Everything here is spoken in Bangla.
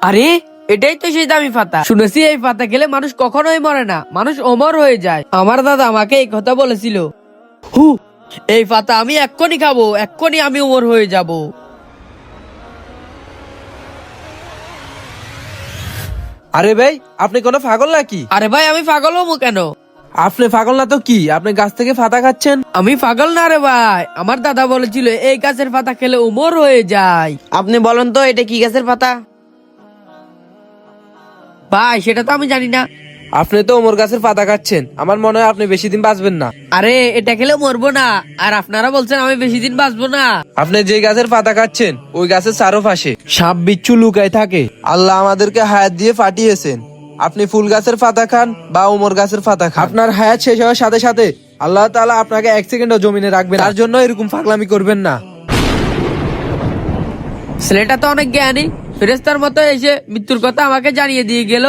আরে এটাই তো সেই দামি পাতা, শুনেছি এই পাতা খেলে মানুষ কখনোই মরে না, মানুষ অমর হয়ে যায়। আমার দাদা আমাকে এই কথা বলেছিল। হু, এই পাতা আমি এক্ষুনি খাবো, এক্ষুনি আমি অমর হয়ে যাব। আরে ভাই, আপনি কোনো পাগল নাকি? আরে ভাই আমি পাগল হবো কেন? আপনি পাগল না তো কি? আপনি গাছ থেকে পাতা খাচ্ছেন। আমি পাগল না রে ভাই, আমার দাদা বলেছিল এই গাছের পাতা খেলে উমর হয়ে যায়। আপনি বলেন তো এটা কি গাছের পাতা? ভাই সেটা তো আমি জানি না। আপনি তো ওমর গাছের পাতা খাচ্ছেন, আমার মনে হয় আপনি বেশি দিন বাঁচবেন না। আরে এটা খেলে মরবো না, আর আপনারা বলছেন আমি বেশি দিন বাঁচবো না। আপনি যে গাছের পাতা খাচ্ছেন ওই গাছের চারপাশে সাপ বিচ্ছু লুকায় থাকে। আল্লাহ আমাদেরকে হায়াত দিয়ে পাঠিয়েছেন। আপনি ফুল গাছের পাতা খান বা ওমর গাছের পাতা খান, আপনার হায়াত শেষ হওয়ার সাথে সাথে আল্লাহ তাআলা আপনাকে 1 সেকেন্ডও জমিনে রাখবেন। তার জন্য এরকম পাগলামি করবেন না। ছেলেটা তো অনেক জ্ঞানী, ফেরেস্তার মতো এসে মৃত্যুর কথা আমাকে জানিয়ে দিয়ে গেল।